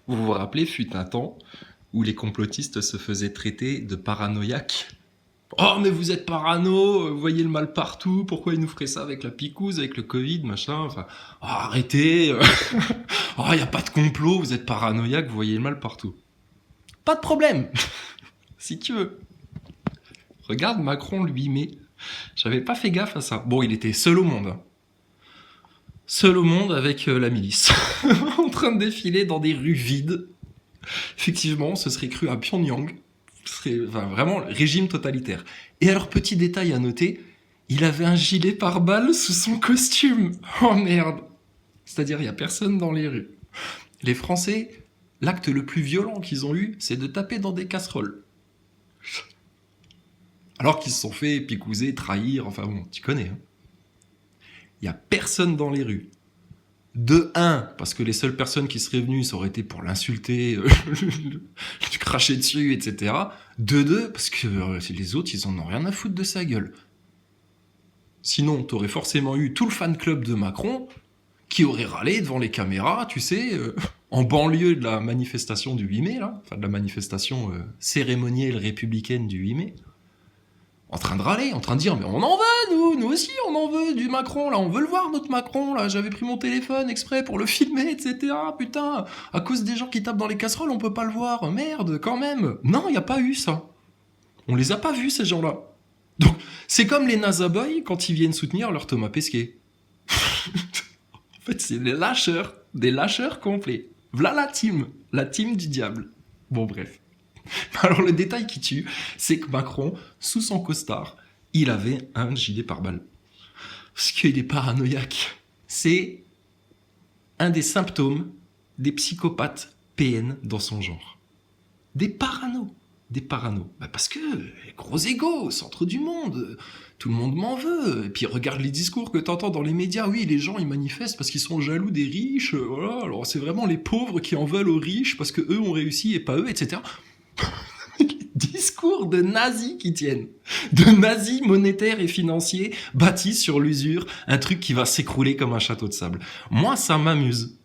Vous vous rappelez, fut un temps où les complotistes se faisaient traiter de paranoïaques. Oh, mais vous êtes parano, vous voyez le mal partout, pourquoi ils nous feraient ça avec la picouse, avec le Covid, machin, enfin, oh, arrêtez, oh, y a pas de complot, vous êtes paranoïaque, vous voyez le mal partout. Pas de problème, si tu veux. Regarde Macron le 8 mai, j'avais pas fait gaffe à ça. Bon, il était seul au monde, hein. Seul au monde avec la milice, en train de défiler dans des rues vides. Effectivement, on se serait cru à Pyongyang. Ce serait vraiment régime totalitaire. Et alors, petit détail à noter, il avait un gilet pare-balles sous son costume. Oh merde. C'est-à-dire, il n'y a personne dans les rues. Les Français, l'acte le plus violent qu'ils ont eu, c'est de taper dans des casseroles. Alors qu'ils se sont fait picouser, trahir, enfin bon, tu connais. Hein. Il n'y a personne dans les rues. De un, parce que les seules personnes qui seraient venues, ça aurait été pour l'insulter, lui cracher dessus, etc. De deux, parce que les autres, ils en ont rien à foutre de sa gueule. Sinon, t'aurais forcément eu tout le fan club de Macron qui aurait râlé devant les caméras, tu sais, en banlieue de la manifestation du 8 mai, là, enfin de la manifestation cérémonielle républicaine du 8 mai. En train de râler, en train de dire mais on en veut nous aussi on en veut du Macron là, on veut le voir notre Macron là, j'avais pris mon téléphone exprès pour le filmer etc. Putain, à cause des gens qui tapent dans les casseroles on peut pas le voir, merde quand même. Non, y a pas eu ça. On les a pas vus ces gens-là. Donc c'est comme les NASA Boys quand ils viennent soutenir leur Thomas Pesquet. En fait c'est des lâcheurs complets. V'là la team du diable. Bon bref. Alors le détail qui tue, c'est que Macron, sous son costard, il avait un gilet pare-balles. Parce qu'il est paranoïaque. C'est un des symptômes des psychopathes PN dans son genre. Des paranos. Des paranos. Bah parce que, gros égo, centre du monde, tout le monde m'en veut. Et puis regarde les discours que t'entends dans les médias. Oui, les gens ils manifestent parce qu'ils sont jaloux des riches. Voilà, alors c'est vraiment les pauvres qui en veulent aux riches parce que eux ont réussi et pas eux, etc. Discours de nazis qui tiennent. De nazis monétaires et financiers bâtis sur l'usure, un truc qui va s'écrouler comme un château de sable. Moi, ça m'amuse.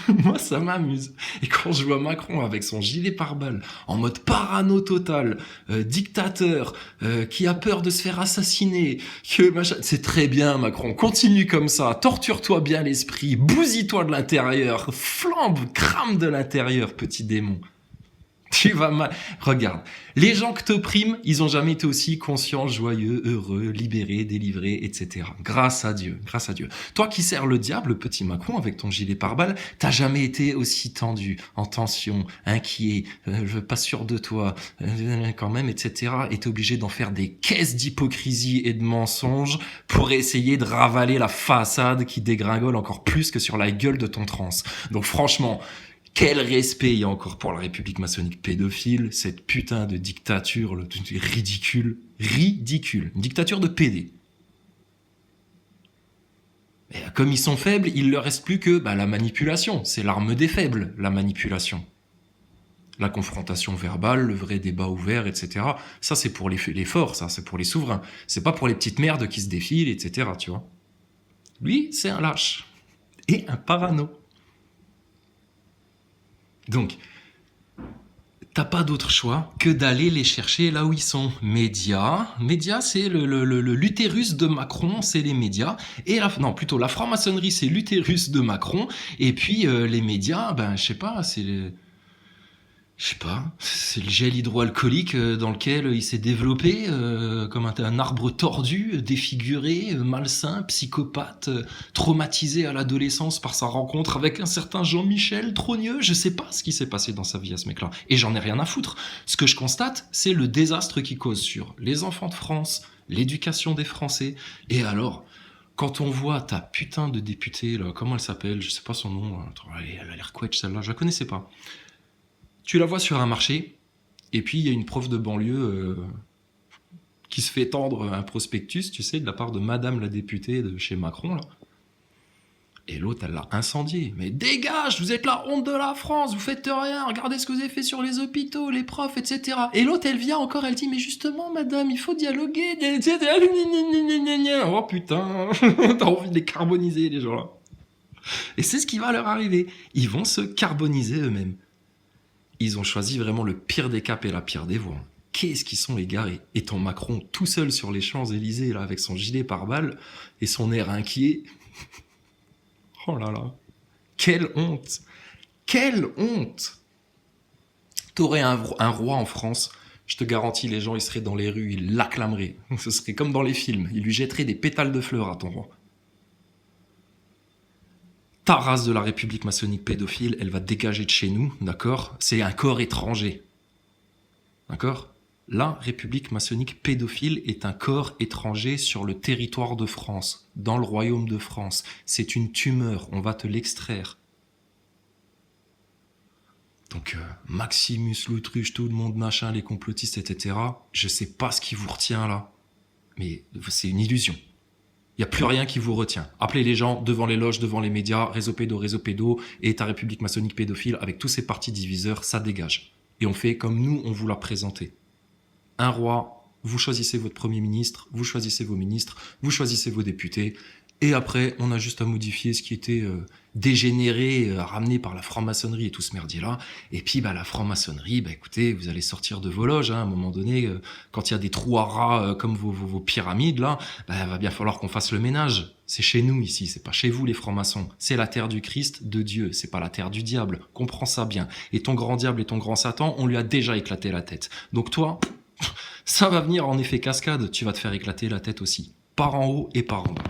Moi, ça m'amuse. Et quand je vois Macron avec son gilet pare-balles, en mode parano total, dictateur, qui a peur de se faire assassiner, que machin... C'est très bien, Macron. Continue comme ça. Torture-toi bien l'esprit. Bousille-toi de l'intérieur. Flambe, crame de l'intérieur, petit démon. Tu vas mal. Regarde, les gens que t'opprimes, ils ont jamais été aussi conscients, joyeux, heureux, libérés, délivrés, etc. Grâce à Dieu, grâce à Dieu. Toi qui sers le diable, petit Macron, avec ton gilet pare-balles, t'as jamais été aussi tendu, en tension, inquiet, pas sûr de toi, quand même, etc. Et t'es obligé d'en faire des caisses d'hypocrisie et de mensonges pour essayer de ravaler la façade qui dégringole encore plus que sur la gueule de ton trans. Donc franchement, quel respect il y a encore pour la République maçonnique pédophile, cette putain de dictature ridicule. Ridicule. Une dictature de PD. Et comme ils sont faibles, il leur reste plus que la manipulation. C'est l'arme des faibles, la manipulation. La confrontation verbale, le vrai débat ouvert, etc. Ça, c'est pour les forts, ça, c'est pour les souverains. C'est pas pour les petites merdes qui se défilent, etc., tu vois. Lui, c'est un lâche. Et un parano. Donc, t'as pas d'autre choix que d'aller les chercher là où ils sont. Médias, c'est l'utérus de Macron, c'est les médias. Et plutôt la franc-maçonnerie, c'est l'utérus de Macron. Et puis les médias, je sais pas, c'est le gel hydroalcoolique dans lequel il s'est développé comme un arbre tordu, défiguré, malsain, psychopathe, traumatisé à l'adolescence par sa rencontre avec un certain Jean-Michel Trogneux. Je sais pas ce qui s'est passé dans sa vie à ce mec-là. Et j'en ai rien à foutre. Ce que je constate, c'est le désastre qu'il cause sur les enfants de France, l'éducation des Français. Et alors, quand on voit ta putain de députée, là, comment elle s'appelle, je sais pas son nom, elle a l'air quetch celle-là, je la connaissais pas. Tu la vois sur un marché, et puis il y a une prof de banlieue qui se fait tendre un prospectus, tu sais, de la part de Madame la députée de chez Macron, là. Et l'autre, elle l'a incendié. Mais dégage, vous êtes la honte de la France, vous faites rien, regardez ce que vous avez fait sur les hôpitaux, les profs, etc. Et l'autre, elle vient encore, elle dit, mais justement, madame, il faut dialoguer, oh putain, t'as envie de les carboniser, les gens-là. Et c'est ce qui va leur arriver. Ils vont se carboniser eux-mêmes. Ils ont choisi vraiment le pire des caps et la pire des voies. Qu'est-ce qu'ils sont égarés. Et ton Macron tout seul sur les Champs-Élysées, là, avec son gilet pare-balles et son air inquiet. Oh là là. Quelle honte. Quelle honte. T'aurais un roi en France, je te garantis, les gens, ils seraient dans les rues, ils l'acclameraient. Ce serait comme dans les films. Ils lui jetteraient des pétales de fleurs à ton roi. Ta race de la République maçonnique pédophile, elle va dégager de chez nous, d'accord? C'est un corps étranger. D'accord? La République maçonnique pédophile est un corps étranger sur le territoire de France, dans le royaume de France. C'est une tumeur, on va te l'extraire. Donc, Maximus, l'autruche, tout le monde, machin, les complotistes, etc. Je sais pas ce qui vous retient là, mais c'est une illusion. Il n'y a plus rien qui vous retient. Appelez les gens devant les loges, devant les médias, réseau pédo, et ta République maçonnique pédophile, avec tous ces partis diviseurs, ça dégage. Et on fait comme nous, on vous l'a présenté. Un roi, vous choisissez votre Premier ministre, vous choisissez vos ministres, vous choisissez vos députés, et après, on a juste à modifier ce qui était dégénéré, ramené par la franc-maçonnerie et tout ce merdier-là. Et puis, la franc-maçonnerie, écoutez, vous allez sortir de vos loges, hein, à un moment donné, quand il y a des trous à rats comme vos pyramides, là, il va bien falloir qu'on fasse le ménage. C'est chez nous ici, c'est pas chez vous les francs-maçons. C'est la terre du Christ, de Dieu, c'est pas la terre du diable. Comprends ça bien. Et ton grand diable et ton grand Satan, on lui a déjà éclaté la tête. Donc toi, ça va venir en effet cascade, tu vas te faire éclater la tête aussi. Par en haut et par en bas.